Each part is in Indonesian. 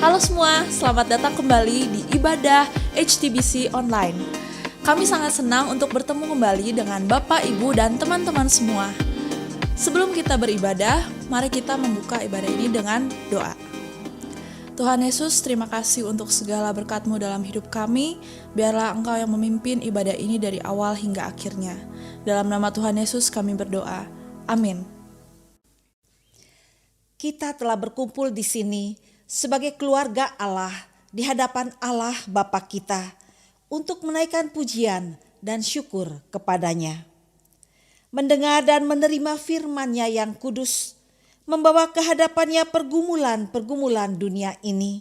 Halo semua, selamat datang kembali di Ibadah HTBC Online. Kami sangat senang untuk bertemu kembali dengan Bapak, Ibu, dan teman-teman semua. Sebelum kita beribadah, mari kita membuka ibadah ini dengan doa. Tuhan Yesus, terima kasih untuk segala berkat-Mu dalam hidup kami. Biarlah Engkau yang memimpin ibadah ini dari awal hingga akhirnya. Dalam nama Tuhan Yesus kami berdoa. Amin. Kita telah berkumpul di sini sebagai keluarga Allah di hadapan Allah Bapa kita untuk menaikkan pujian dan syukur kepadanya. Mendengar dan menerima firman-Nya yang kudus, membawa ke hadapannya pergumulan-pergumulan dunia ini,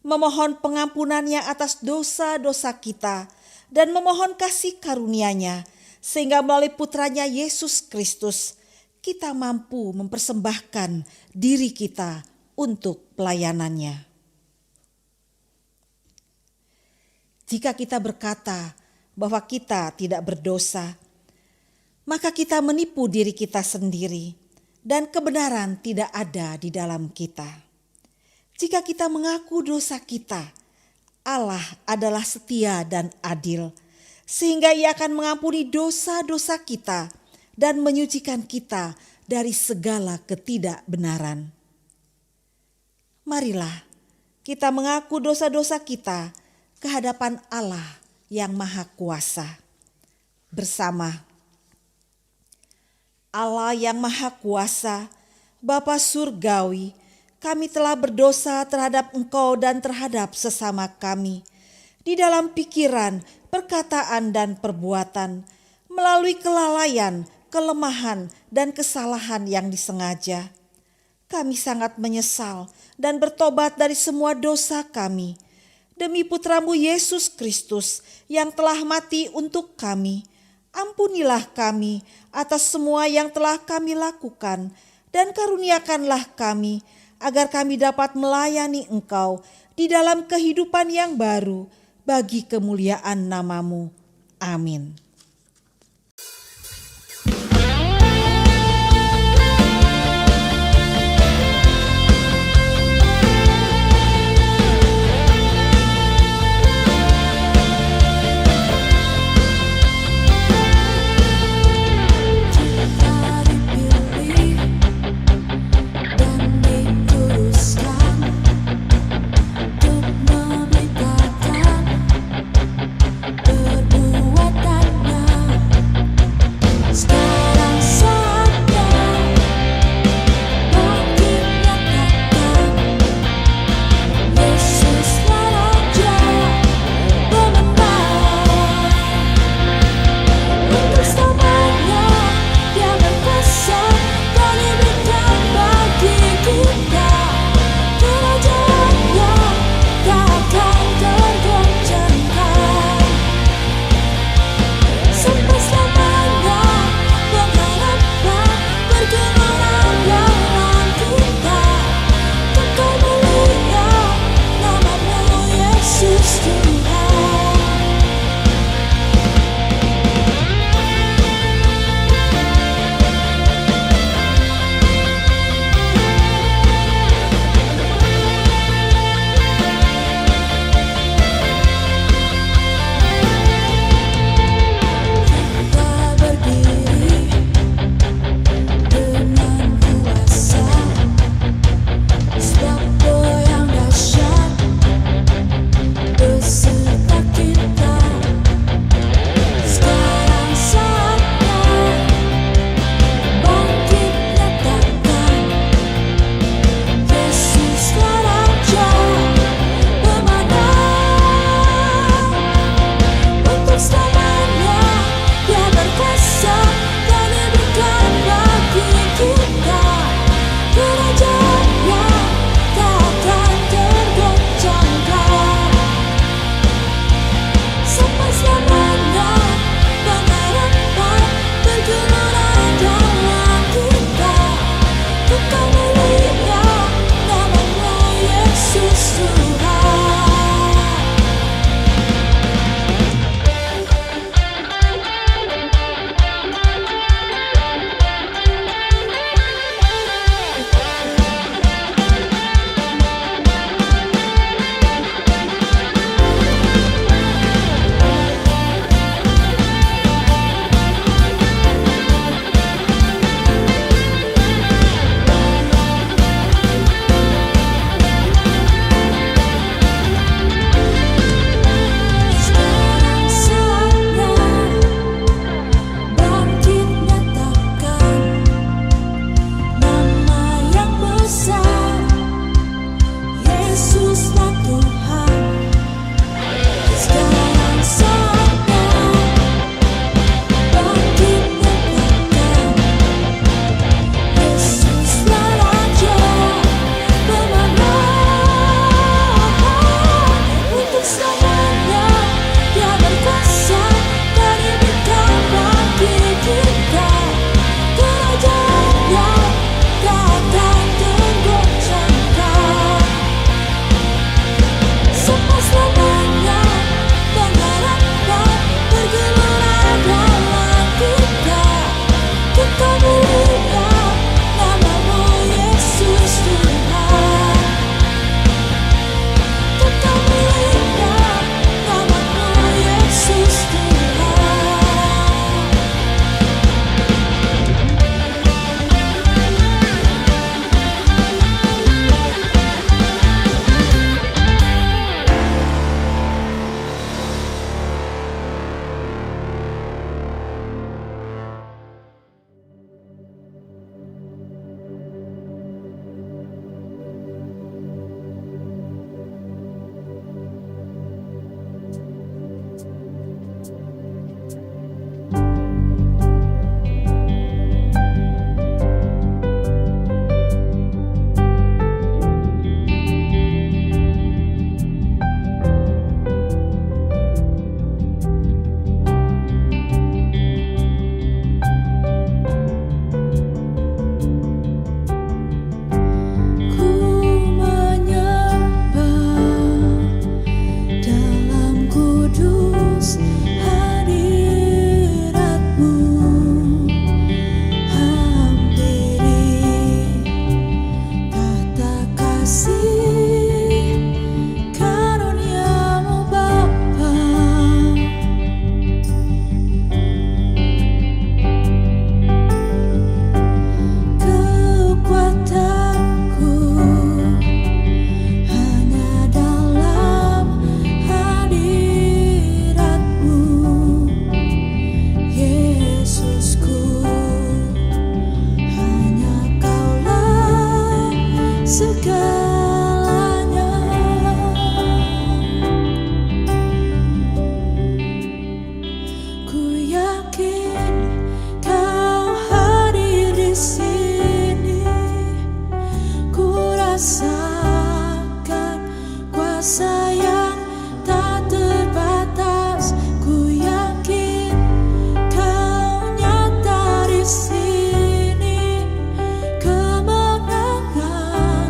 memohon pengampunannya atas dosa-dosa kita dan memohon kasih karunia-Nya sehingga melalui putranya Yesus Kristus kita mampu mempersembahkan diri kita untuk pelayanannya. Jika kita berkata bahwa kita tidak berdosa, maka kita menipu diri kita sendiri dan kebenaran tidak ada di dalam kita. Jika kita mengaku dosa kita, Allah adalah setia dan adil, sehingga Ia akan mengampuni dosa-dosa kita dan menyucikan kita dari segala ketidakbenaran. Marilah kita mengaku dosa-dosa kita ke hadapan Allah yang Maha Kuasa. Bersama Allah yang Maha Kuasa, Bapa Surgawi, kami telah berdosa terhadap Engkau dan terhadap sesama kami, di dalam pikiran, perkataan, dan perbuatan, melalui kelalaian, kelemahan, dan kesalahan yang disengaja. Kami sangat menyesal dan bertobat dari semua dosa kami. Demi Putramu Yesus Kristus yang telah mati untuk kami, ampunilah kami atas semua yang telah kami lakukan dan karuniakanlah kami agar kami dapat melayani Engkau di dalam kehidupan yang baru bagi kemuliaan nama-Mu. Amin. Perbuatan kasih karunia-Mu Bapa, kekuatanku hanya dalam hadirat-Mu, Yesusku. Hanya Kaulah segalanya. Ku yakin Kau hadir di sini. Ku rasakan kuasa yang tak terbatas. Ku yakin Kau nyata di sini. Kemenangan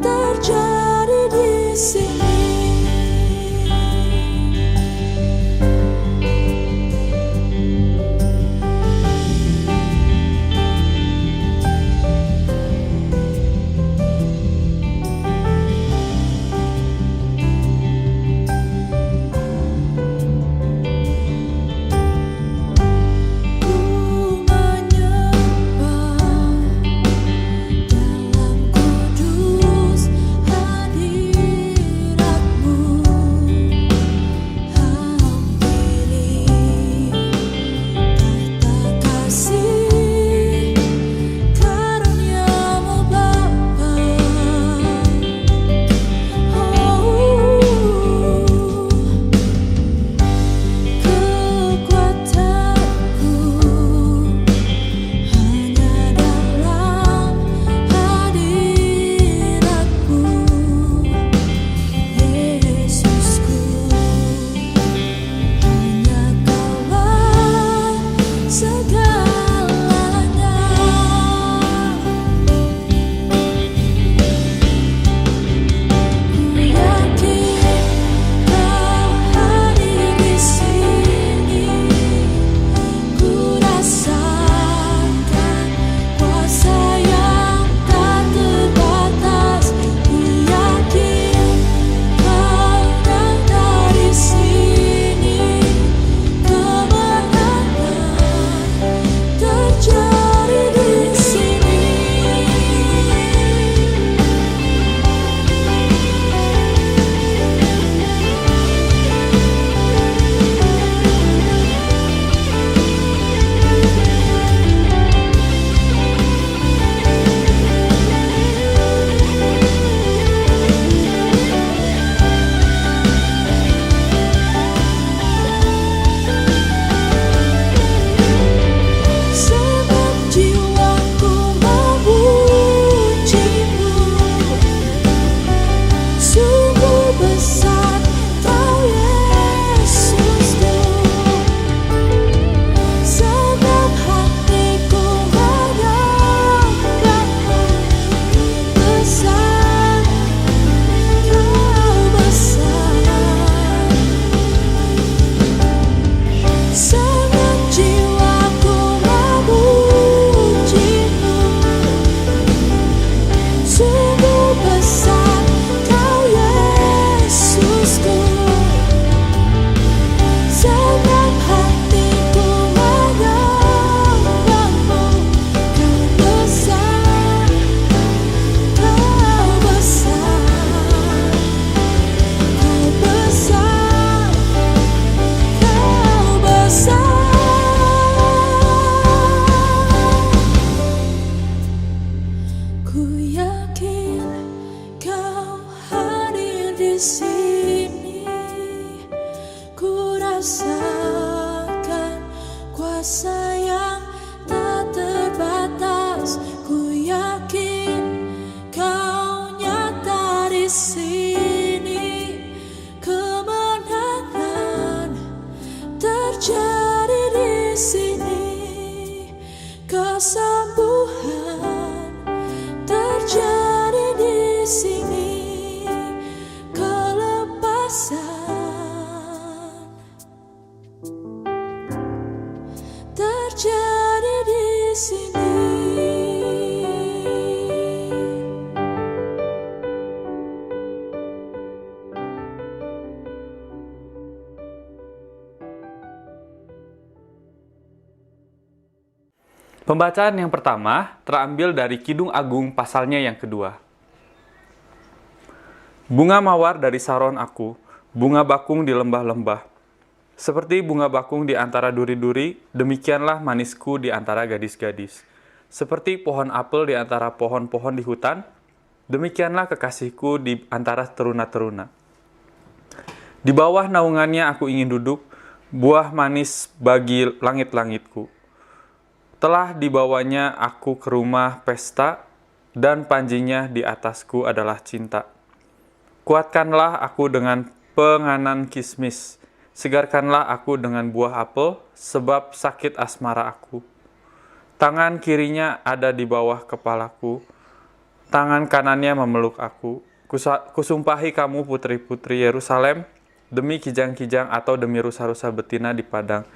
terjadi di sini. Ku menyembah dalam kudus hadirat-Mu. Hampiri kata kasih karunia-Mu Bapa. Kekuatanku hanya dalam hadirat-Mu, Yesusku. Hanya Kaulah segalanya. Ku yakin Kau hadir di sini. Ku rasakan kuasa yang tak terbatas. Ku yakin Kau nyata di sini. Kemenangan terjadi di sini. Sebab jiwaku memuji-Mu, sungguh besar Kau Yesusku. Sebab hatiku menyanggah-Mu, besar Kau besar. Sebab jiwaku memuji-Mu, sungguh besar Kau Yesusku. Sebab hatiku menyanggah-Mu, Kau besar, Kau besar, Kau besar, Kau besar. Ku yakin Kau hadir di sini. Ku rasakan kuasa yang tak terbatas. Ku yakin Kau nyata di sini. Kemenangan terjadi di sini. Kesembuhan terjadi di sini. Kelemah Pembacaan yang pertama terambil dari Kidung Agung pasalnya yang kedua. Bunga mawar dari saron aku, bunga bakung di lembah-lembah. Seperti bunga bakung di antara duri-duri, demikianlah manisku di antara gadis-gadis. Seperti pohon apel di antara pohon-pohon di hutan, demikianlah kekasihku di antara teruna-teruna. Di bawah naungannya aku ingin duduk, buah manis bagi langit-langitku. Telah dibawanya aku ke rumah pesta, dan panjinya di atasku adalah cinta. Kuatkanlah aku dengan penganan kismis, segarkanlah aku dengan buah apel, sebab sakit asmara aku. Tangan kirinya ada di bawah kepalaku, tangan kanannya memeluk aku. Kusumpahi kamu putri-putri Yerusalem, demi kijang-kijang atau demi rusa-rusa betina di padang.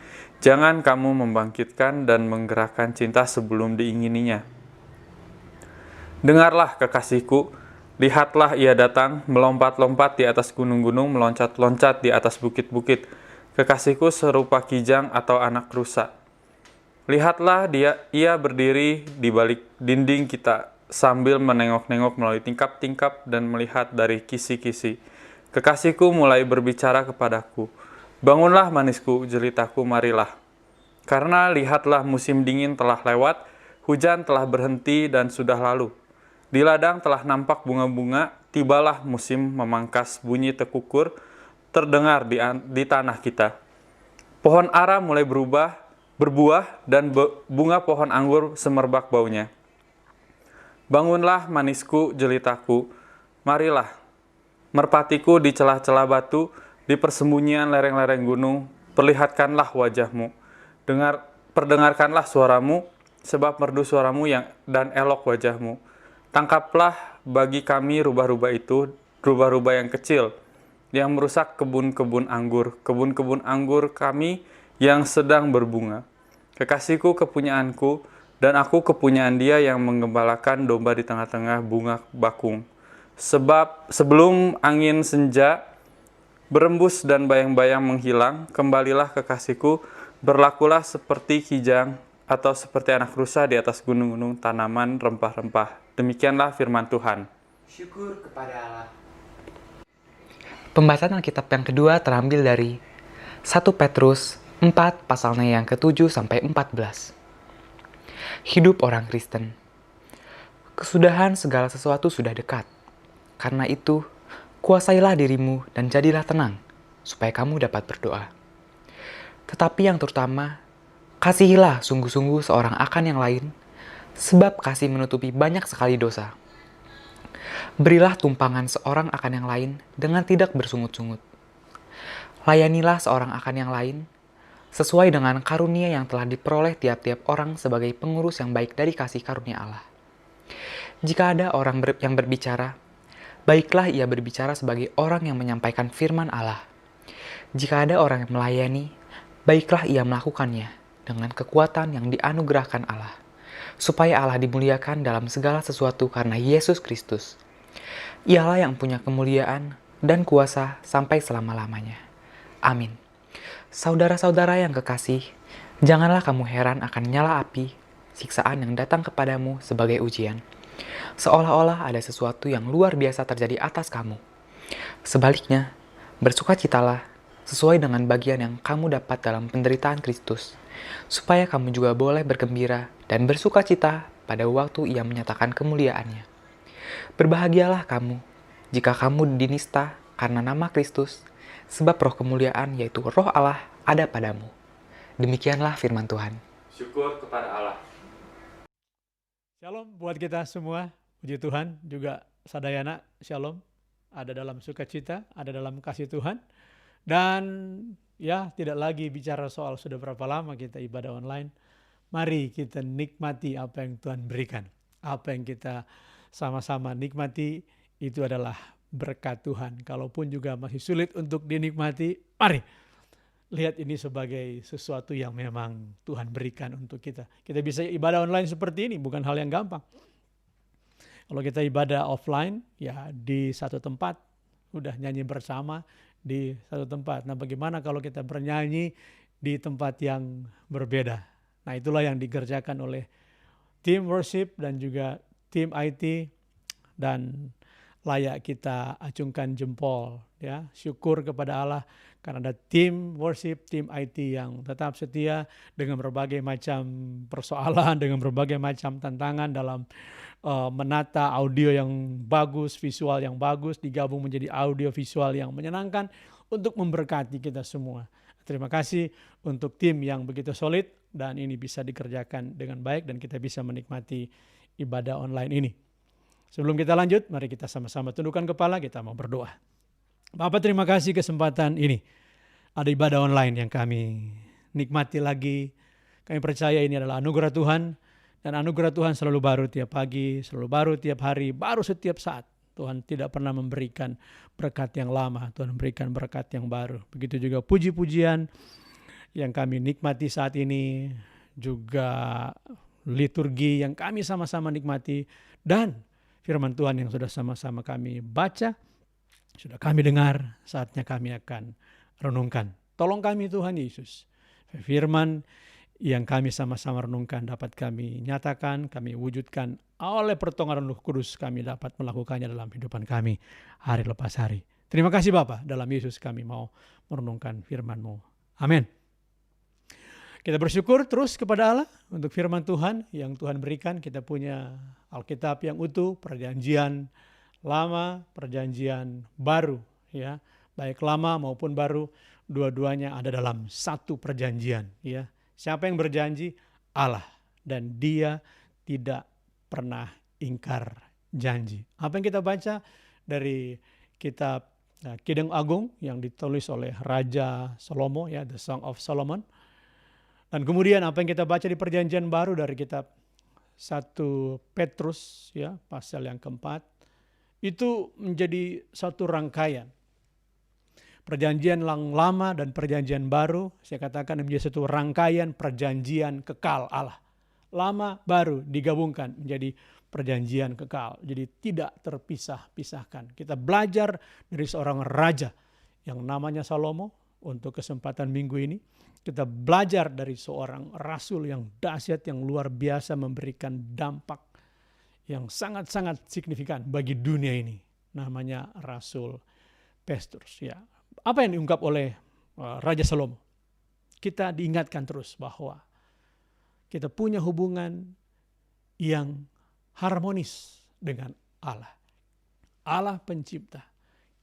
Jangan kamu membangkitkan dan menggerakkan cinta sebelum diingininya. Dengarlah kekasihku, lihatlah ia datang, melompat-lompat di atas gunung-gunung, meloncat-loncat di atas bukit-bukit. Kekasihku serupa kijang atau anak rusa. Lihatlah ia berdiri di balik dinding kita, sambil menengok-nengok melalui tingkap-tingkap dan melihat dari kisi-kisi. Kekasihku mulai berbicara kepadaku, bangunlah manisku, jelitaku, marilah. Karena lihatlah musim dingin telah lewat, hujan telah berhenti dan sudah lalu. Di ladang telah nampak bunga-bunga, tibalah musim memangkas, bunyi tekukur terdengar di tanah kita. Pohon ara mulai berbuah, dan bunga pohon anggur semerbak baunya. Bangunlah manisku, jelitaku, marilah. Merpatiku di celah-celah batu, di persembunyian lereng-lereng gunung, perlihatkanlah wajahmu. Perdengarkanlah suaramu, sebab merdu suaramu dan elok wajahmu. Tangkaplah bagi kami rubah-rubah itu, rubah-rubah yang kecil, yang merusak kebun-kebun anggur kami yang sedang berbunga. Kekasihku kepunyaanku, dan aku kepunyaan dia yang menggembalakan domba di tengah-tengah bunga bakung. Sebab sebelum angin senja berembus dan bayang-bayang menghilang, kembalilah kekasihku, berlakulah seperti kijang atau seperti anak rusa di atas gunung-gunung tanaman rempah-rempah. Demikianlah firman Tuhan. Syukur kepada Allah. Pembacaan Alkitab yang kedua terambil dari 1 Petrus 4 pasalnya yang ke-7 sampai 14. Hidup orang Kristen. Kesudahan segala sesuatu sudah dekat. Karena itu, kuasailah dirimu dan jadilah tenang, supaya kamu dapat berdoa. Tetapi yang terutama, kasihilah sungguh-sungguh seorang akan yang lain, sebab kasih menutupi banyak sekali dosa. Berilah tumpangan seorang akan yang lain dengan tidak bersungut-sungut. Layanilah seorang akan yang lain, sesuai dengan karunia yang telah diperoleh tiap-tiap orang sebagai pengurus yang baik dari kasih karunia Allah. Jika ada orang yang berbicara, baiklah ia berbicara sebagai orang yang menyampaikan firman Allah. Jika ada orang yang melayani, baiklah ia melakukannya dengan kekuatan yang dianugerahkan Allah, supaya Allah dimuliakan dalam segala sesuatu karena Yesus Kristus. Ialah yang punya kemuliaan dan kuasa sampai selama-lamanya. Amin. Saudara-saudara yang kekasih, janganlah kamu heran akan nyala api, siksaan yang datang kepadamu sebagai ujian. Seolah-olah ada sesuatu yang luar biasa terjadi atas kamu. Sebaliknya, bersukacitalah sesuai dengan bagian yang kamu dapat dalam penderitaan Kristus, supaya kamu juga boleh bergembira dan bersukacita pada waktu Ia menyatakan kemuliaannya. Berbahagialah kamu jika kamu dinista karena nama Kristus, sebab roh kemuliaan yaitu roh Allah ada padamu. Demikianlah firman Tuhan. Syukur kepada Allah. Shalom buat kita semua, puji Tuhan, juga sadayana, shalom, ada dalam sukacita, ada dalam kasih Tuhan. Dan ya, tidak lagi bicara soal sudah berapa lama kita ibadah online. Mari kita nikmati apa yang Tuhan berikan. Apa yang kita sama-sama nikmati itu adalah berkat Tuhan. Kalaupun juga masih sulit untuk dinikmati, mari lihat ini sebagai sesuatu yang memang Tuhan berikan untuk kita. Kita bisa ibadah online seperti ini, bukan hal yang gampang. Kalau kita ibadah offline, ya di satu tempat, udah nyanyi bersama di satu tempat. Nah, bagaimana kalau kita bernyanyi di tempat yang berbeda? Nah, itulah yang dikerjakan oleh tim worship dan juga tim IT, dan layak kita acungkan jempol, ya, syukur kepada Allah karena ada tim worship, tim IT yang tetap setia dengan berbagai macam persoalan, dengan berbagai macam tantangan dalam menata audio yang bagus, visual yang bagus, digabung menjadi audio visual yang menyenangkan untuk memberkati kita semua. Terima kasih untuk tim yang begitu solid dan ini bisa dikerjakan dengan baik dan kita bisa menikmati ibadah online ini. Sebelum kita lanjut, mari kita sama-sama tundukkan kepala, kita mau berdoa. Bapak, terima kasih kesempatan ini. Ada ibadah online yang kami nikmati lagi. Kami percaya ini adalah anugerah Tuhan. Dan anugerah Tuhan selalu baru tiap pagi, selalu baru tiap hari, baru setiap saat. Tuhan tidak pernah memberikan berkat yang lama, Tuhan memberikan berkat yang baru. Begitu juga puji-pujian yang kami nikmati saat ini, juga liturgi yang kami sama-sama nikmati, dan firman Tuhan yang sudah sama-sama kami baca, sudah kami dengar, saatnya kami akan renungkan. Tolong kami Tuhan Yesus, firman yang kami sama-sama renungkan dapat kami nyatakan, kami wujudkan oleh pertolongan Roh Kudus, kami dapat melakukannya dalam kehidupan kami hari lepas hari. Terima kasih Bapa, dalam Yesus kami mau merenungkan firman-Mu. Amin. Kita bersyukur terus kepada Allah untuk firman Tuhan yang Tuhan berikan. Kita punya Alkitab yang utuh, perjanjian lama, perjanjian baru, ya. Baik lama maupun baru, dua-duanya ada dalam satu perjanjian, ya. Siapa yang berjanji? Allah, dan Dia tidak pernah ingkar janji. Apa yang kita baca dari kitab Kidung Agung yang ditulis oleh Raja Salomo, ya, The Song of Solomon. Dan kemudian apa yang kita baca di perjanjian baru dari kitab 1 Petrus, ya, pasal yang keempat, itu menjadi satu rangkaian. Perjanjian yang lama dan perjanjian baru, saya katakan menjadi satu rangkaian perjanjian kekal Allah. Lama baru digabungkan menjadi perjanjian kekal. Jadi tidak terpisah-pisahkan. Kita belajar dari seorang raja yang namanya Salomo untuk kesempatan minggu ini. Kita belajar dari seorang rasul yang dahsyat, yang luar biasa, memberikan dampak yang sangat-sangat signifikan bagi dunia ini. Namanya Rasul Petrus, ya. Apa yang diungkap oleh Raja Salomo? Kita diingatkan terus bahwa kita punya hubungan yang harmonis dengan Allah. Allah pencipta,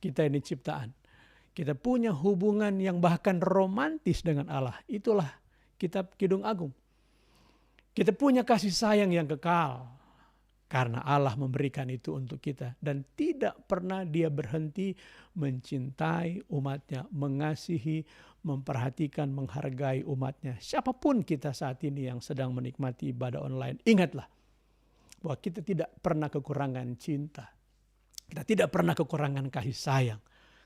kita ini ciptaan. Kita punya hubungan yang bahkan romantis dengan Allah. Itulah kitab Kidung Agung. Kita punya kasih sayang yang kekal karena Allah memberikan itu untuk kita. Dan tidak pernah Dia berhenti mencintai umatnya, mengasihi, memperhatikan, menghargai umatnya. Siapapun kita saat ini yang sedang menikmati ibadah online, ingatlah bahwa kita tidak pernah kekurangan cinta. Kita tidak pernah kekurangan kasih sayang.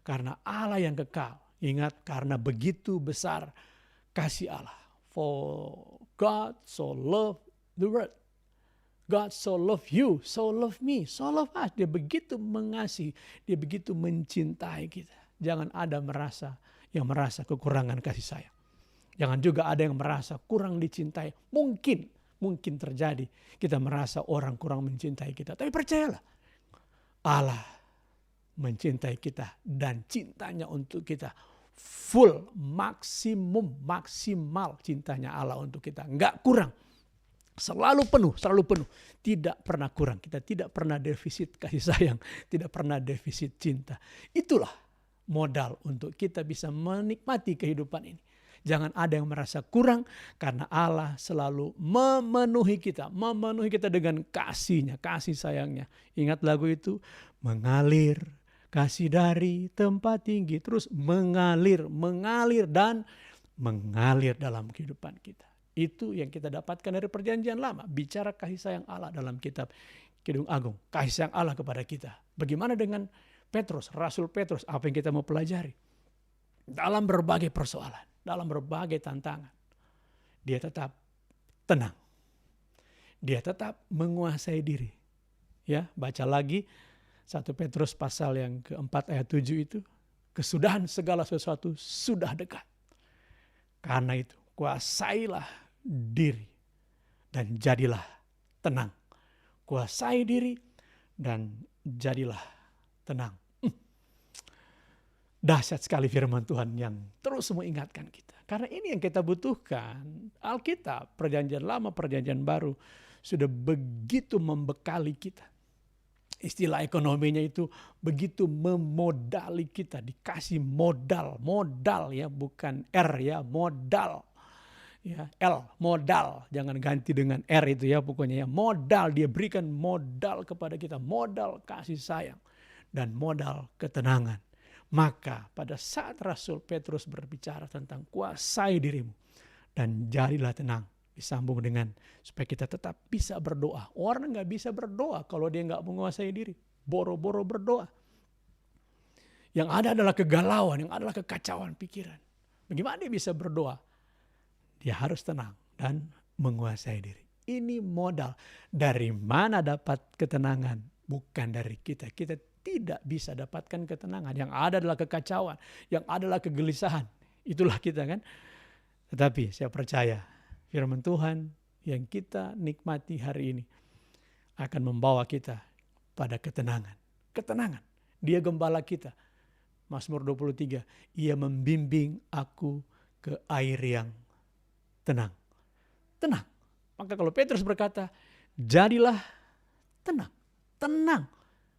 Karena Allah yang kekal. Ingat, karena begitu besar kasih Allah. For God so loved the world. God so love you, so love me, so love us. Dia begitu mengasihi, Dia begitu mencintai kita. Jangan ada yang merasa kekurangan kasih sayang. Jangan juga ada yang merasa kurang dicintai. Mungkin terjadi kita merasa orang kurang mencintai kita. Tapi percayalah, Allah mencintai kita dan cintanya untuk kita full, maksimal cintanya Allah untuk kita. Enggak kurang. Selalu penuh. Tidak pernah kurang. Kita tidak pernah defisit kasih sayang. Tidak pernah defisit cinta. Itulah modal untuk kita bisa menikmati kehidupan ini. Jangan ada yang merasa kurang karena Allah selalu memenuhi kita dengan kasih-Nya, kasih sayangnya. Ingat lagu itu, mengalir kasih dari tempat tinggi, terus mengalir dan mengalir dalam kehidupan kita. Itu yang kita dapatkan dari perjanjian lama. Bicara kasih sayang Allah dalam kitab Kidung Agung. Kasih sayang Allah kepada kita. Bagaimana dengan Petrus, Rasul Petrus? Apa yang kita mau pelajari? Dalam berbagai persoalan, dalam berbagai tantangan, dia tetap tenang. Dia tetap menguasai diri. Ya, baca lagi 1 Petrus pasal yang keempat ayat 7 itu. Kesudahan segala sesuatu sudah dekat. Karena itu kuasailah diri dan jadilah tenang. Kuasai diri dan jadilah tenang. Dahsyat sekali firman Tuhan yang terus mengingatkan kita. Karena ini yang kita butuhkan. Alkitab, Perjanjian Lama, Perjanjian Baru sudah begitu membekali kita. Istilah ekonominya itu begitu memodali kita. Dikasih modal ya, bukan R ya, modal. Ya, L, modal. Jangan ganti dengan R itu ya, pokoknya ya. Modal, dia berikan modal kepada kita. Modal kasih sayang dan modal ketenangan. Maka pada saat Rasul Petrus berbicara tentang kuasai dirimu dan jadilah tenang, disambung dengan supaya kita tetap bisa berdoa. Orang gak bisa berdoa kalau dia gak menguasai diri. Boro-boro berdoa. Yang ada adalah kegalauan, yang adalah kekacauan pikiran. Bagaimana dia bisa berdoa? Dia harus tenang dan menguasai diri. Ini modal. Dari mana dapat ketenangan? Bukan dari kita. Kita tidak bisa dapatkan ketenangan. Yang ada adalah kekacauan. Yang ada adalah kegelisahan. Itulah kita kan. Tetapi saya percaya firman Tuhan yang kita nikmati hari ini akan membawa kita pada ketenangan. Ketenangan. Dia gembala kita. Mazmur 23. Ia membimbing aku ke air yang tenang. Tenang. Maka kalau Petrus berkata, jadilah tenang. Tenang.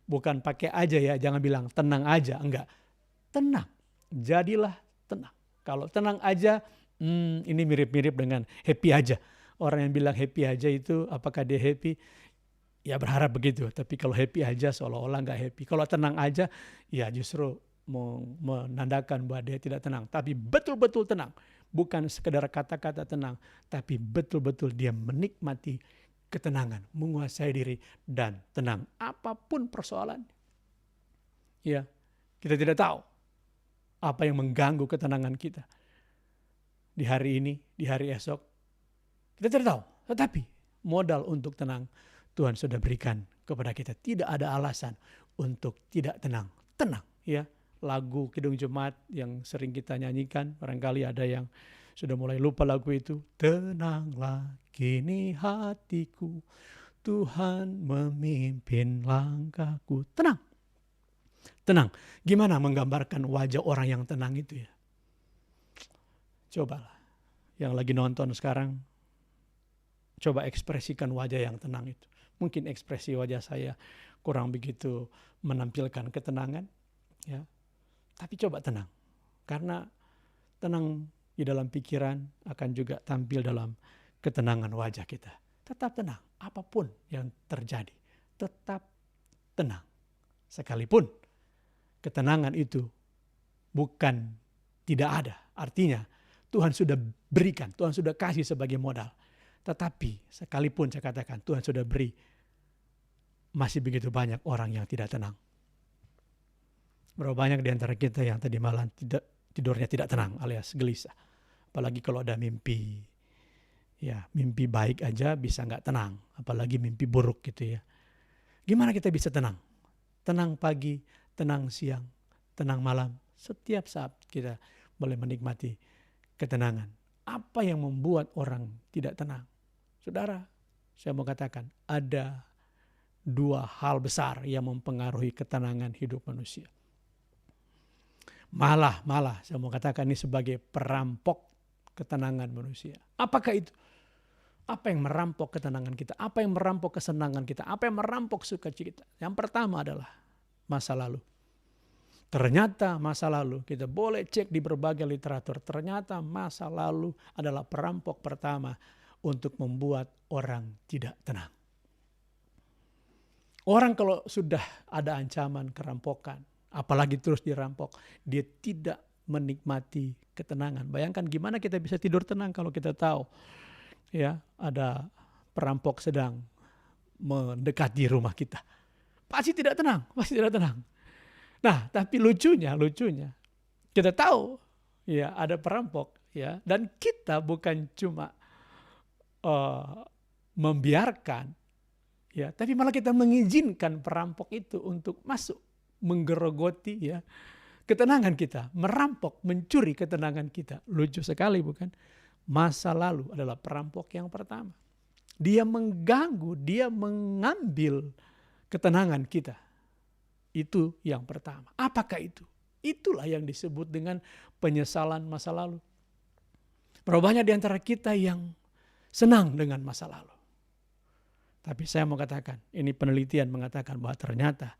Bukan pakai aja ya, jangan bilang tenang aja, enggak. Tenang, jadilah tenang. Kalau tenang aja, ini mirip-mirip dengan happy aja. Orang yang bilang happy aja itu, apakah dia happy? Ya berharap begitu, tapi kalau happy aja seolah-olah enggak happy. Kalau tenang aja, ya justru menandakan bahwa dia tidak tenang. Tapi betul-betul tenang, bukan sekedar kata-kata tenang, tapi betul-betul dia menikmati ketenangan, menguasai diri dan tenang. Apapun persoalan. Ya, kita tidak tahu apa yang mengganggu ketenangan kita. Di hari ini, di hari esok. Kita tidak tahu. Tetapi modal untuk tenang Tuhan sudah berikan kepada kita. Tidak ada alasan untuk tidak tenang. Tenang. Ya, lagu Kidung Jemaat yang sering kita nyanyikan. Barangkali ada yang sudah mulai lupa lagu itu. Tenanglah kini hatiku, Tuhan memimpin langkahku. Tenang. Tenang. Gimana menggambarkan wajah orang yang tenang itu ya? Cobalah. Yang lagi nonton sekarang, coba ekspresikan wajah yang tenang itu. Mungkin ekspresi wajah saya kurang begitu menampilkan ketenangan. Ya. Tapi coba tenang. Karena tenang di dalam pikiran akan juga tampil dalam ketenangan wajah kita. Tetap tenang, apapun yang terjadi. Tetap tenang. Sekalipun ketenangan itu bukan tidak ada. Artinya Tuhan sudah berikan, Tuhan sudah kasih sebagai modal. Tetapi sekalipun saya katakan Tuhan sudah beri, masih begitu banyak orang yang tidak tenang. Berapa banyak di antara kita yang tadi malam tidurnya tidak tenang alias gelisah. Apalagi kalau ada mimpi. Ya, mimpi baik aja bisa nggak tenang. Apalagi mimpi buruk gitu ya. Gimana kita bisa tenang? Tenang pagi, tenang siang, tenang malam. Setiap saat kita boleh menikmati ketenangan. Apa yang membuat orang tidak tenang? Saudara, saya mau katakan ada dua hal besar yang mempengaruhi ketenangan hidup manusia. Malah saya mau katakan ini sebagai perampok ketenangan manusia. Apakah itu? Apa yang merampok ketenangan kita? Apa yang merampok kesenangan kita? Apa yang merampok sukacita? Yang pertama adalah masa lalu. Ternyata masa lalu, kita boleh cek di berbagai literatur, ternyata masa lalu adalah perampok pertama untuk membuat orang tidak tenang. Orang kalau sudah ada ancaman kerampokan, apalagi terus dirampok, dia tidak menikmati ketenangan. Bayangkan gimana kita bisa tidur tenang kalau kita tahu ya ada perampok sedang mendekati rumah kita. Pasti tidak tenang, pasti tidak tenang. Nah, tapi lucunya kita tahu ya ada perampok ya, dan kita bukan cuma membiarkan ya, tapi malah kita mengizinkan perampok itu untuk masuk menggerogoti ya ketenangan kita, merampok, mencuri ketenangan kita. Lucu sekali bukan? Masa lalu adalah perampok yang pertama. Dia mengganggu, dia mengambil ketenangan kita. Itu yang pertama. Apakah itu? Itulah yang disebut dengan penyesalan masa lalu. Berapa banyak di antara kita yang senang dengan masa lalu. Tapi saya mau katakan, ini penelitian mengatakan bahwa ternyata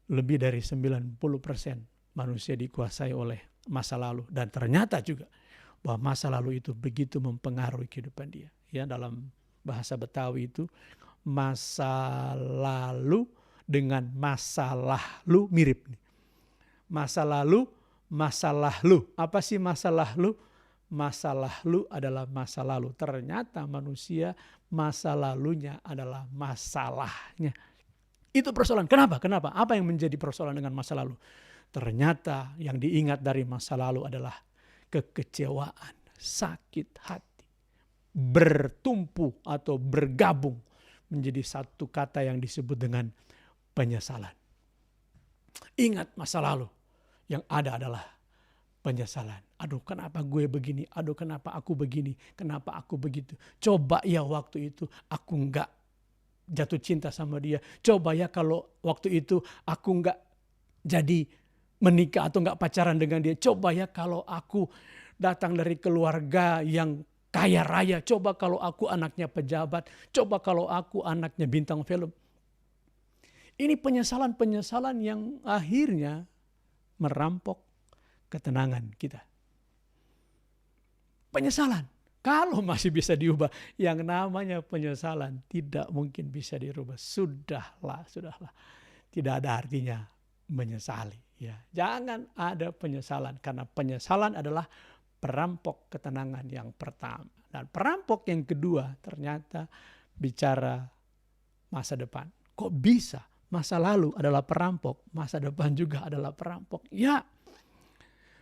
lebih dari 90% manusia dikuasai oleh masa lalu. Dan ternyata juga bahwa masa lalu itu begitu mempengaruhi kehidupan dia. Ya, dalam bahasa Betawi itu masa lalu dengan masalah lu mirip nih. Masa lalu, masalah lu. Apa sih masalah lu? Masalah lu adalah masa lalu. Ternyata manusia masa lalunya adalah masalahnya. Itu persoalan. Kenapa? Apa yang menjadi persoalan dengan masa lalu? Ternyata yang diingat dari masa lalu adalah kekecewaan, sakit hati, bertumpu atau bergabung menjadi satu kata yang disebut dengan penyesalan. Ingat masa lalu, yang ada adalah penyesalan. Aduh, kenapa gue begini? Aduh, kenapa aku begini? Kenapa aku begitu? Coba ya waktu itu aku enggak jatuh cinta sama dia. Coba ya kalau waktu itu aku enggak jadi menikah atau enggak pacaran dengan dia. Coba ya kalau aku datang dari keluarga yang kaya raya. Coba kalau aku anaknya pejabat. Coba kalau aku anaknya bintang film. Ini penyesalan-penyesalan yang akhirnya merampok ketenangan kita. Penyesalan. Kalau masih bisa diubah, yang namanya penyesalan tidak mungkin bisa dirubah. Sudahlah. Tidak ada artinya menyesali. Ya, jangan ada penyesalan, karena penyesalan adalah perampok ketenangan yang pertama. Dan perampok yang kedua ternyata bicara masa depan. Kok bisa? Masa lalu adalah perampok, masa depan juga adalah perampok. Ya,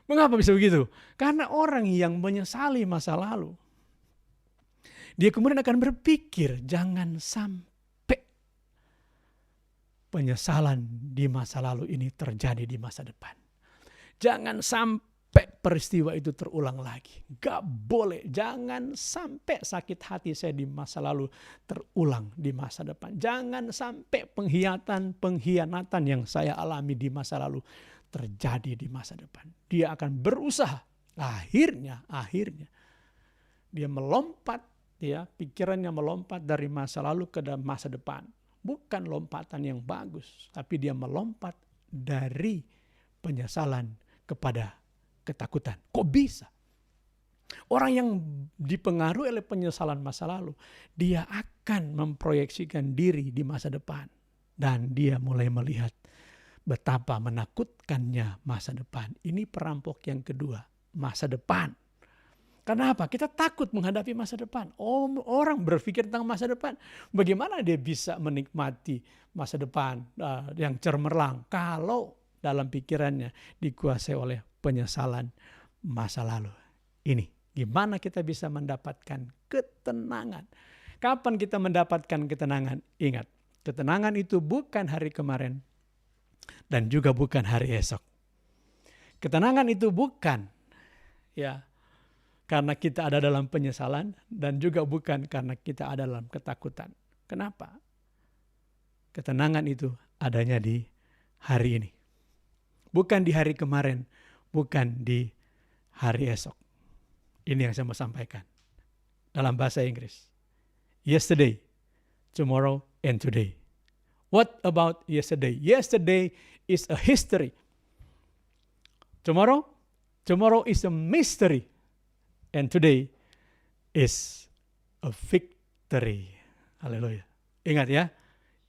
mengapa bisa begitu? Karena orang yang menyesali masa lalu, dia kemudian akan berpikir jangan sampai penyesalan di masa lalu ini terjadi di masa depan. Jangan sampai peristiwa itu terulang lagi. Gak boleh. Jangan sampai sakit hati saya di masa lalu terulang di masa depan. Jangan sampai pengkhianatan yang saya alami di masa lalu terjadi di masa depan. Dia akan berusaha. Akhirnya dia melompat, ya, pikirannya melompat dari masa lalu ke masa depan. Bukan lompatan yang bagus, tapi dia melompat dari penyesalan kepada ketakutan. Kok bisa? Orang yang dipengaruhi oleh penyesalan masa lalu, dia akan memproyeksikan diri di masa depan. Dan dia mulai melihat betapa menakutkannya masa depan. Ini perampok yang kedua, masa depan. Kenapa? Kita takut menghadapi masa depan. Orang berpikir tentang masa depan. Bagaimana dia bisa menikmati masa depan yang cemerlang kalau dalam pikirannya dikuasai oleh penyesalan masa lalu. Ini gimana kita bisa mendapatkan ketenangan. Kapan kita mendapatkan ketenangan? Ingat, ketenangan itu bukan hari kemarin dan juga bukan hari esok. Ketenangan itu bukan karena kita ada dalam penyesalan dan juga bukan karena kita ada dalam ketakutan. Kenapa? Ketenangan itu adanya di hari ini. Bukan di hari kemarin, bukan di hari esok. Ini yang saya mau sampaikan dalam bahasa Inggris. Yesterday, tomorrow, and today. What about yesterday? Yesterday is a history. Tomorrow is a mystery. And today is a victory. Haleluya. Ingat ya.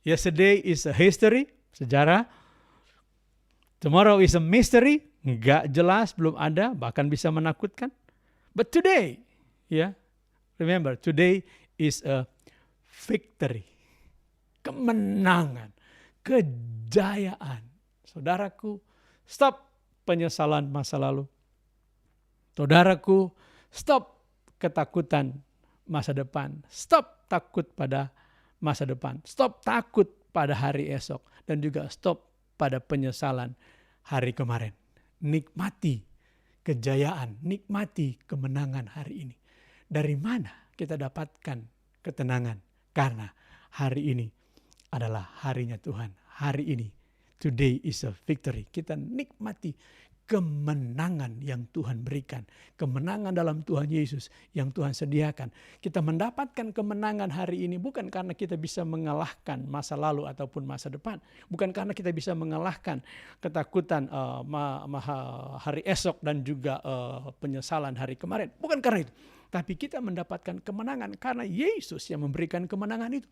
Yesterday is a history, sejarah. Tomorrow is a mystery, nggak jelas, belum ada, bahkan bisa menakutkan. But today, remember, today is a victory. Kemenangan, kejayaan. Saudaraku, stop penyesalan masa lalu. Saudaraku, stop ketakutan masa depan. Stop takut pada masa depan. Stop takut pada hari esok. Dan juga stop pada penyesalan hari kemarin. Nikmati kejayaan, nikmati kemenangan hari ini. Dari mana kita dapatkan ketenangan? Karena hari ini adalah harinya Tuhan. Hari ini, today is a victory. Kita nikmati kemenangan yang Tuhan berikan. Kemenangan dalam Tuhan Yesus yang Tuhan sediakan. Kita mendapatkan kemenangan hari ini bukan karena kita bisa mengalahkan masa lalu ataupun masa depan. Bukan karena kita bisa mengalahkan ketakutan hari esok dan juga penyesalan hari kemarin. Bukan karena itu. Tapi kita mendapatkan kemenangan karena Yesus yang memberikan kemenangan itu.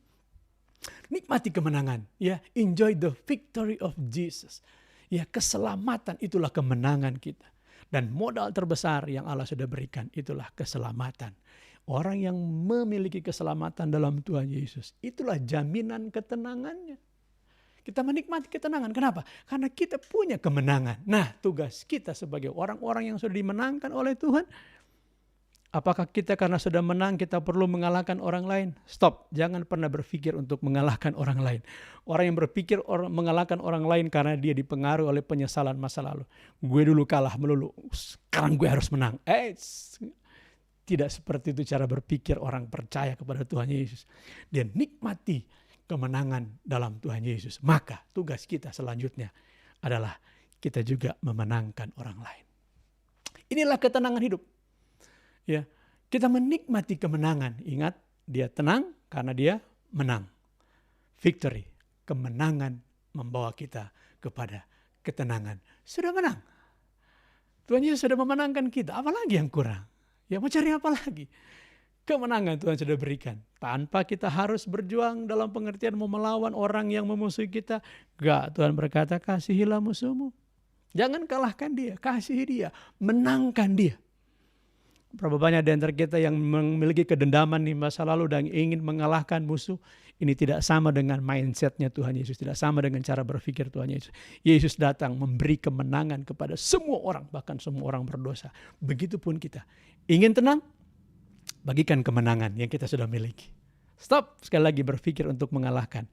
Nikmati kemenangan. Ya, enjoy the victory of Jesus. Ya, keselamatan itulah kemenangan kita. Dan modal terbesar yang Allah sudah berikan itulah keselamatan. Orang yang memiliki keselamatan dalam Tuhan Yesus, itulah jaminan ketenangannya. Kita menikmati ketenangan. Kenapa? Karena kita punya kemenangan. Nah, tugas kita sebagai orang-orang yang sudah dimenangkan oleh Tuhan, apakah kita karena sudah menang kita perlu mengalahkan orang lain? Stop, jangan pernah berpikir untuk mengalahkan orang lain. Orang yang berpikir mengalahkan orang lain karena dia dipengaruhi oleh penyesalan masa lalu. Gue dulu kalah melulu, sekarang gue harus menang. Tidak seperti itu cara berpikir orang percaya kepada Tuhan Yesus. Dia nikmati kemenangan dalam Tuhan Yesus. Maka tugas kita selanjutnya adalah kita juga memenangkan orang lain. Inilah ketenangan hidup. Ya, kita menikmati kemenangan. Ingat, dia tenang karena dia menang. Victory, kemenangan membawa kita kepada ketenangan. Sudah menang. Tuhan Yesus sudah memenangkan kita. Apalagi yang kurang? Ya, mau cari apa lagi? Kemenangan Tuhan sudah berikan. Tanpa kita harus berjuang dalam pengertian mau melawan orang yang memusuhi kita. Enggak, Tuhan berkata, kasihilah musuhmu. Jangan kalahkan dia, kasihi dia, menangkan dia. Berapa banyak di antara kita yang memiliki kedendaman di masa lalu dan ingin mengalahkan musuh. Ini tidak sama dengan mindsetnya Tuhan Yesus. Tidak sama dengan cara berpikir Tuhan Yesus. Yesus datang memberi kemenangan kepada semua orang. Bahkan semua orang berdosa. Begitupun kita. Ingin tenang? Bagikan kemenangan yang kita sudah miliki. Stop sekali lagi berpikir untuk mengalahkan.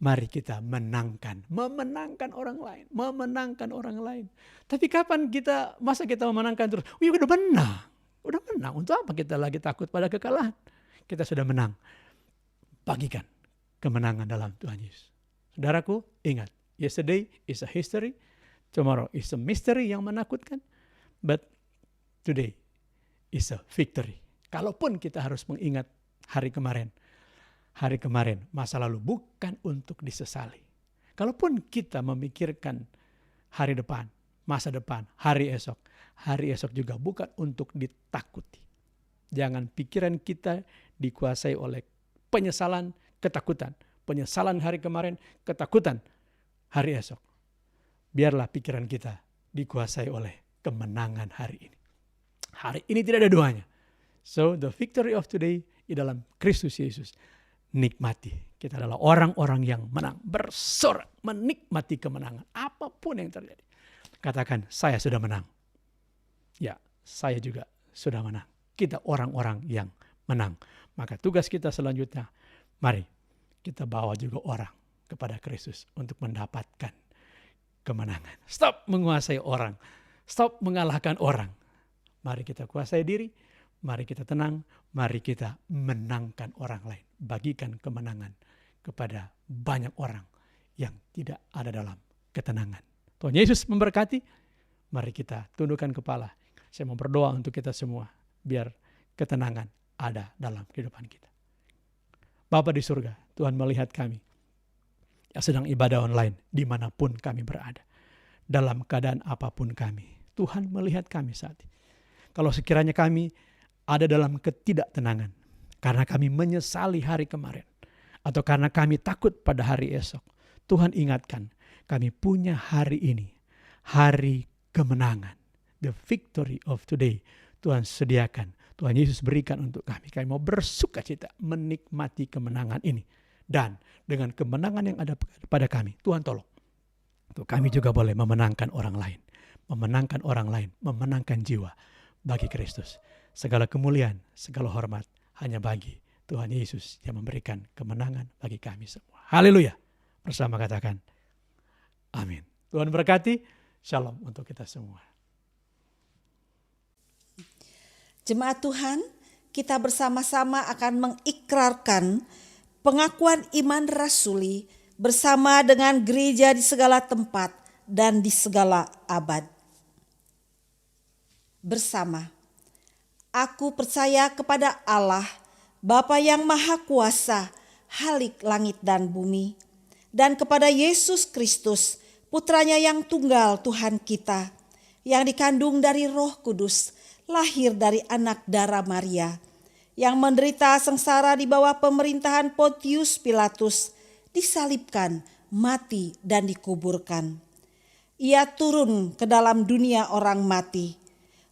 Mari kita menangkan. Memenangkan orang lain. Memenangkan orang lain. Tapi kapan masa kita memenangkan terus? Udah menang. Udah menang, untuk apa kita lagi takut pada kekalahan? Kita sudah menang. Bagikan kemenangan dalam Tuhan Yesus. Saudaraku, ingat, yesterday is a history, tomorrow is a mystery yang menakutkan, but today is a victory. Kalaupun kita harus mengingat hari kemarin masa lalu bukan untuk disesali. Kalaupun kita memikirkan hari depan, masa depan, hari esok juga bukan untuk ditakuti. Jangan pikiran kita dikuasai oleh penyesalan, ketakutan. Penyesalan hari kemarin, ketakutan hari esok. Biarlah pikiran kita dikuasai oleh kemenangan hari ini. Hari ini tidak ada duanya. So the victory of today di dalam Kristus Yesus. Nikmati. Kita adalah orang-orang yang menang. Bersorak, menikmati kemenangan. Apapun yang terjadi. Katakan, saya sudah menang. Ya, saya juga sudah menang. Kita orang-orang yang menang. Maka tugas kita selanjutnya, mari kita bawa juga orang kepada Kristus untuk mendapatkan kemenangan. Stop menguasai orang. Stop mengalahkan orang. Mari kita kuasai diri. Mari kita tenang. Mari kita menangkan orang lain. Bagikan kemenangan kepada banyak orang yang tidak ada dalam ketenangan. Tuhan Yesus memberkati. Mari kita tundukkan kepala. Saya mau berdoa untuk kita semua. Biar ketenangan ada dalam kehidupan kita. Bapa di surga, Tuhan melihat kami yang sedang ibadah online dimanapun kami berada. Dalam keadaan apapun kami. Tuhan melihat kami saat ini. Kalau sekiranya kami ada dalam ketidaktenangan. Karena kami menyesali hari kemarin. Atau karena kami takut pada hari esok. Tuhan ingatkan, kami punya hari ini. Hari kemenangan. The victory of today. Tuhan sediakan. Tuhan Yesus berikan untuk kami. Kami mau bersukacita menikmati kemenangan ini. Dan dengan kemenangan yang ada pada kami, Tuhan tolong. Untuk kami juga boleh memenangkan orang lain. Memenangkan orang lain. Memenangkan jiwa bagi Kristus. Segala kemuliaan, segala hormat hanya bagi Tuhan Yesus yang memberikan kemenangan bagi kami semua. Haleluya. Bersama katakan, amin. Tuhan berkati. Shalom untuk kita semua. Jemaat Tuhan, kita bersama-sama akan mengikrarkan pengakuan iman rasuli bersama dengan gereja di segala tempat dan di segala abad. Bersama, aku percaya kepada Allah, Bapa yang Maha Kuasa, Halik langit dan bumi, dan kepada Yesus Kristus, Putranya yang tunggal Tuhan kita, yang dikandung dari Roh Kudus, lahir dari anak darah Maria, yang menderita sengsara di bawah pemerintahan Pontius Pilatus, disalibkan, mati, dan dikuburkan. Ia turun ke dalam dunia orang mati.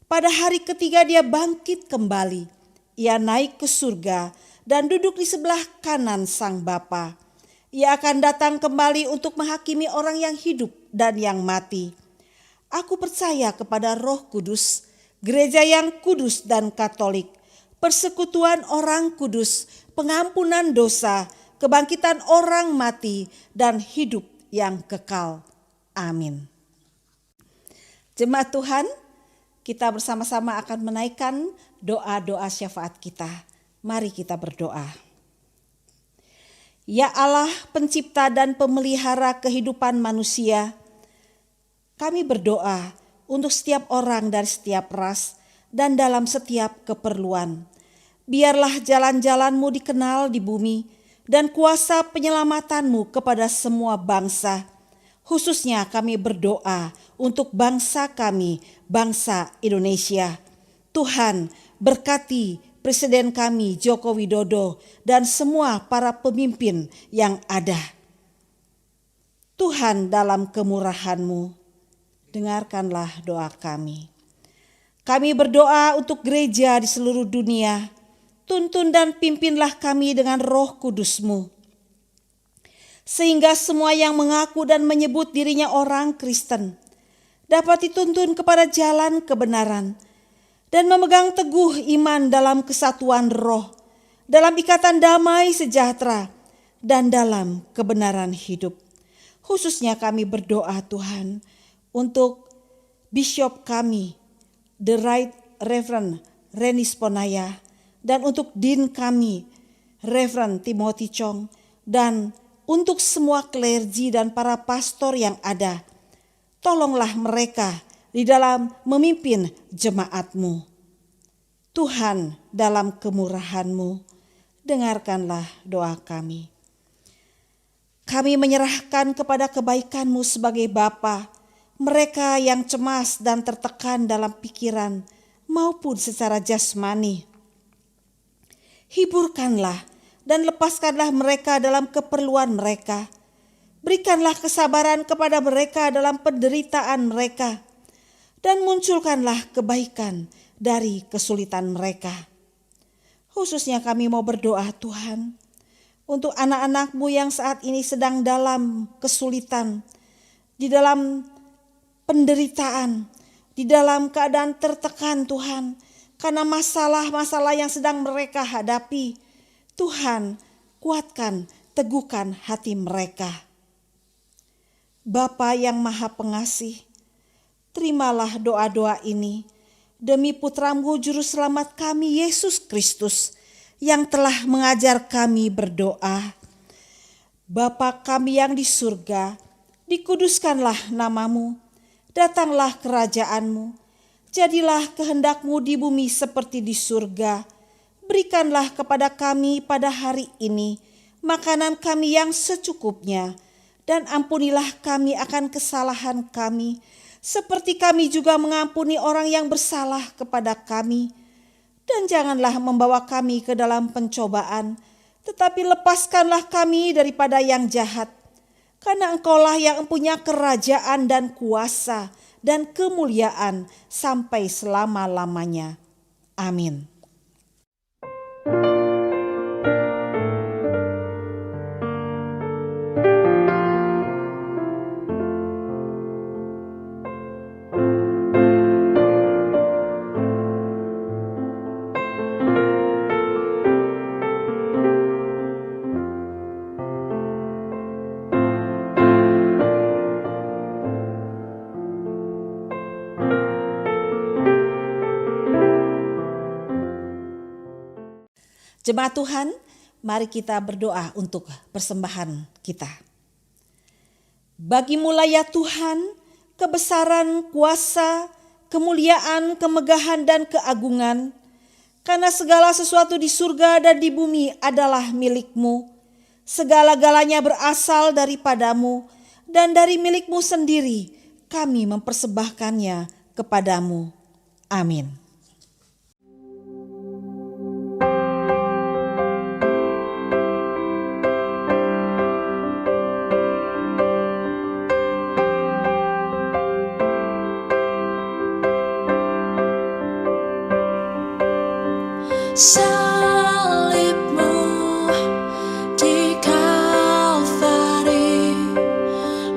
Pada hari ketiga dia bangkit kembali. Ia naik ke surga dan duduk di sebelah kanan Sang Bapa. Ia akan datang kembali untuk menghakimi orang yang hidup dan yang mati. Aku percaya kepada Roh Kudus, gereja yang kudus dan katolik, persekutuan orang kudus, pengampunan dosa, kebangkitan orang mati, dan hidup yang kekal. Amin. Jemaat Tuhan, kita bersama-sama akan menaikkan doa-doa syafaat kita. Mari kita berdoa. Ya Allah, pencipta dan pemelihara kehidupan manusia, kami berdoa untuk setiap orang dari setiap ras dan dalam setiap keperluan. Biarlah jalan-jalan-Mu dikenal di bumi dan kuasa penyelamatan-Mu kepada semua bangsa. Khususnya kami berdoa untuk bangsa kami, bangsa Indonesia. Tuhan, berkati Presiden kami Joko Widodo dan semua para pemimpin yang ada. Tuhan, dalam kemurahan-Mu, dengarkanlah doa kami. Kami berdoa untuk gereja di seluruh dunia. Tuntun dan pimpinlah kami dengan Roh Kudus-Mu, sehingga semua yang mengaku dan menyebut dirinya orang Kristen dapat dituntun kepada jalan kebenaran dan memegang teguh iman dalam kesatuan roh, dalam ikatan damai sejahtera, dan dalam kebenaran hidup. Khususnya kami berdoa Tuhan untuk Bishop kami, The Right Reverend Renis Ponaya, dan untuk Dean kami, Reverend Timothy Chong, dan untuk semua klergi dan para pastor yang ada. Tolonglah mereka di dalam memimpin jemaat-Mu. Tuhan, dalam kemurahan-Mu, dengarkanlah doa kami. Kami menyerahkan kepada kebaikan-Mu sebagai Bapa mereka yang cemas dan tertekan dalam pikiran maupun secara jasmani. Hiburkanlah dan lepaskanlah mereka dalam keperluan mereka. Berikanlah kesabaran kepada mereka dalam penderitaan mereka, dan munculkanlah kebaikan dari kesulitan mereka. Khususnya kami mau berdoa Tuhan untuk anak-anak-Mu yang saat ini sedang dalam kesulitan, di dalam penderitaan, di dalam keadaan tertekan Tuhan, karena masalah-masalah yang sedang mereka hadapi. Tuhan, kuatkan, teguhkan hati mereka. Bapa yang Maha Pengasih, terimalah doa-doa ini demi Putra-Mu Juru Selamat kami Yesus Kristus yang telah mengajar kami berdoa. Bapa kami yang di surga, dikuduskanlah nama-Mu, datanglah kerajaan-Mu, jadilah kehendak-Mu di bumi seperti di surga. Berikanlah kepada kami pada hari ini makanan kami yang secukupnya, dan ampunilah kami akan kesalahan kami, seperti kami juga mengampuni orang yang bersalah kepada kami. Dan janganlah membawa kami ke dalam pencobaan, tetapi lepaskanlah kami daripada yang jahat. Karena Engkaulah yang mempunyai kerajaan dan kuasa dan kemuliaan sampai selama-lamanya. Amin. Jemaat Tuhan, mari kita berdoa untuk persembahan kita. Bagi-Mu ya Tuhan, kebesaran, kuasa, kemuliaan, kemegahan, dan keagungan, karena segala sesuatu di surga dan di bumi adalah milik-Mu. Segala-galanya berasal daripada-Mu, dan dari milik-Mu sendiri kami mempersembahkannya kepadamu. Amin. Salibmu di Kalvari,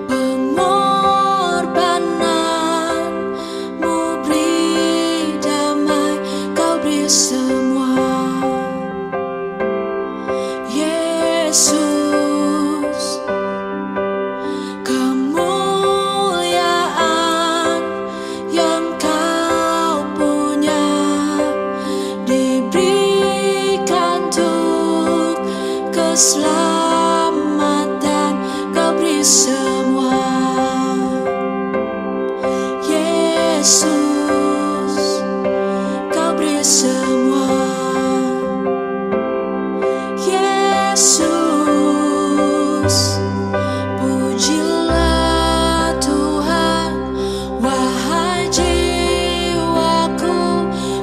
pengorbananmu beri damai, kau beri semua. Yesus, kemuliaan yang kau punya diberikan untuk keselamatan, kau beri semua. Yesus, kau beri semua. Yesus, pujilah Tuhan, wahai jiwaku,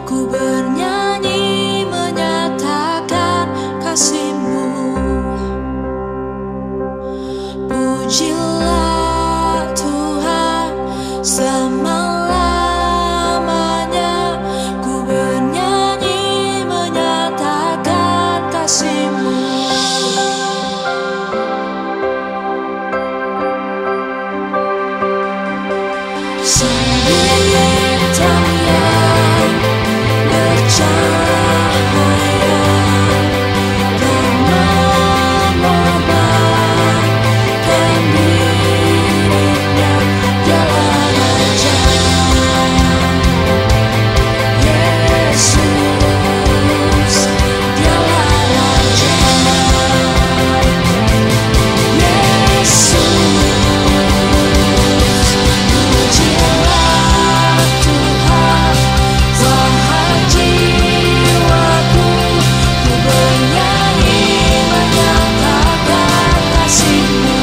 ku bernyanyi menyatakan kasih-Mu. Pujilah Tuhan selama-lamanya, ku bernyanyi menyatakan kasih-Mu. Sang bintang yang bercahaya dan mengobarkan dirinya, Dialah Raja. Yesus, Dialah Raja. Yesus, pujilah Tuhan, wahai jiwaku, ku bernyanyi menyatakan kasih-Mu.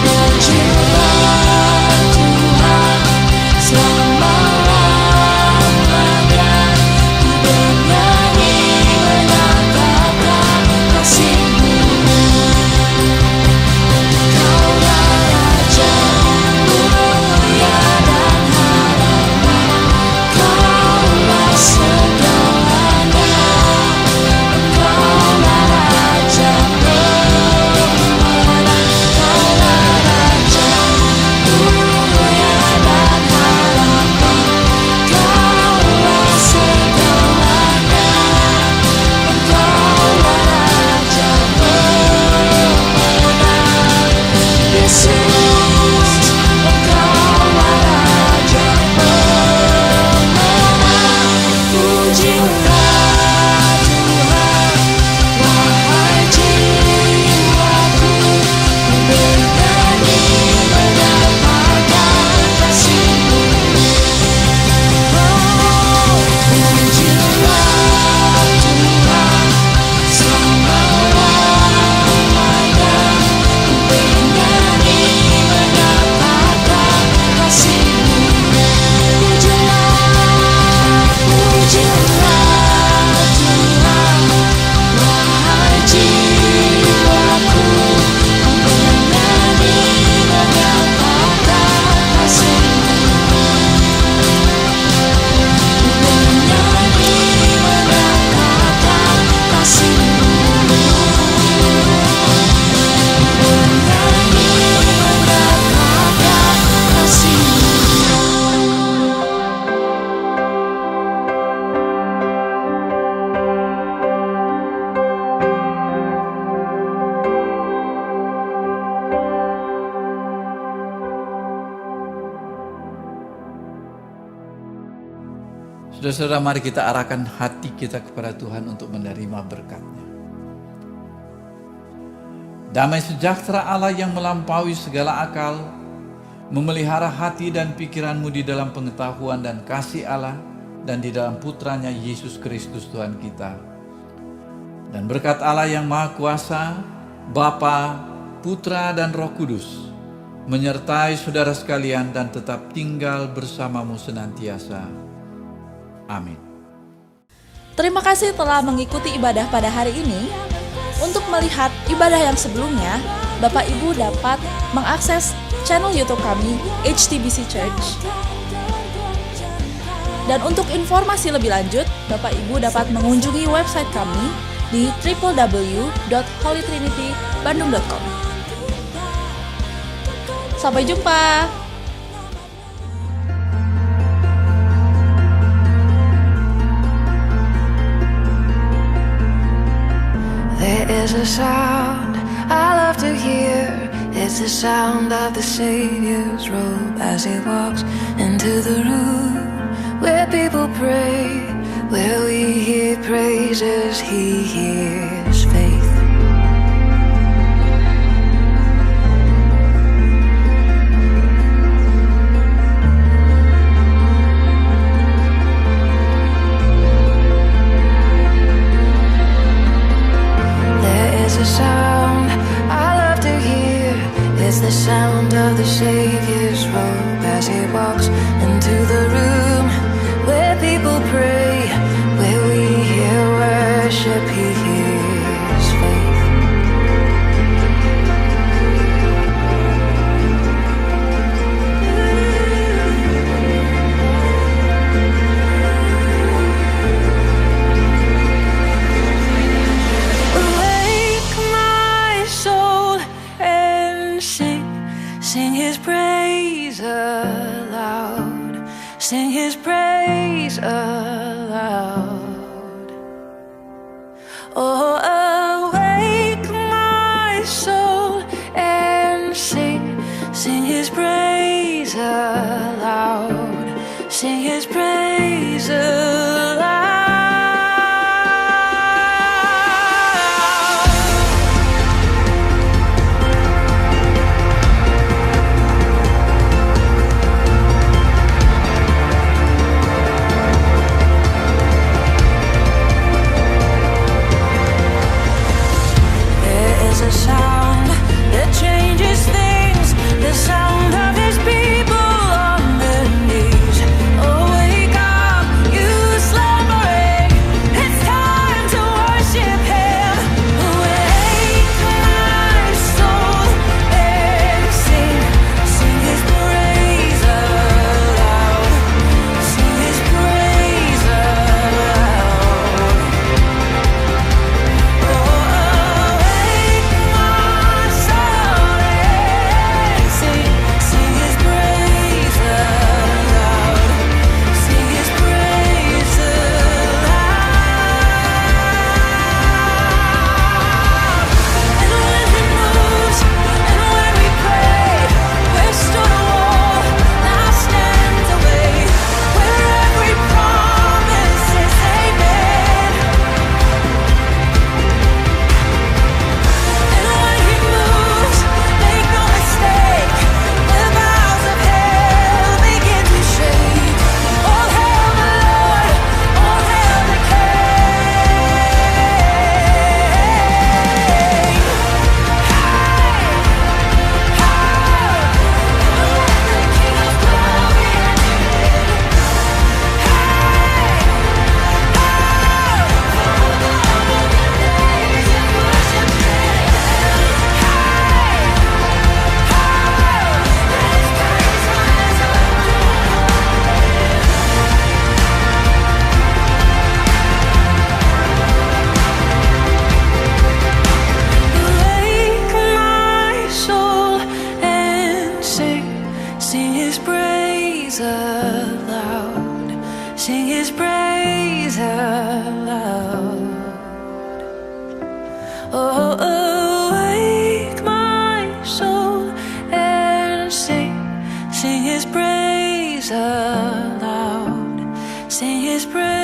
Pujilah Tuhan selama-lamanya, ku bernyanyi menyatakan kasih-Mu. Kaulah Raja, mulia dan harapan, Kaulah segalanya. Kaulah Raja pemenang, Kaulah Raja, mulia dan harapan, Kaulah segalanya. Kaulah Raja pemenang. Yesus, Engkaulah Raja pemenang. Pujilah Tuhan, wahai jiwaku, ku bernyanyi menyatakan kasih-Mu. Oh, pujilah Tuhan selama-lamanya, ku bernyanyi Saudara-saudara, mari kita arahkan hati kita kepada Tuhan untuk menerima berkat-Nya. Damai sejahtera Allah yang melampaui segala akal, memelihara hati dan pikiranmu di dalam pengetahuan dan kasih Allah dan di dalam putranya Yesus Kristus Tuhan kita. Dan berkat Allah yang Maha Kuasa, Bapa, Putra dan Roh Kudus, menyertai saudara sekalian dan tetap tinggal bersamamu senantiasa. Amin. Terima kasih telah mengikuti ibadah pada hari ini. Untuk melihat ibadah yang sebelumnya, Bapak Ibu dapat mengakses channel YouTube kami, HTBC Church. Dan untuk informasi lebih lanjut, Bapak Ibu dapat mengunjungi website kami di www.holytrinitybandung.com. Sampai jumpa! There is a sound I love to hear. It's the sound of the Savior's robe as He walks into the room where people pray, where we hear praises, He hears faith. Sound I love to hear is the sound of the Savior's robe as He walks into the room where people pray, where we hear worship, He hears faith. Sing His praise aloud. Sing His praise aloud. Oh, awake my soul and sing. Sing His praise aloud. Sing His praise aloud. A sound that changes things, the sound of His people on their knees. Awake up, you slumbering, it's time to worship Him. Awake my soul and sing, sing His praise aloud, sing His praise aloud. Sing His praise aloud. Oh, awake my soul and sing His praise aloud. Sing His His praise.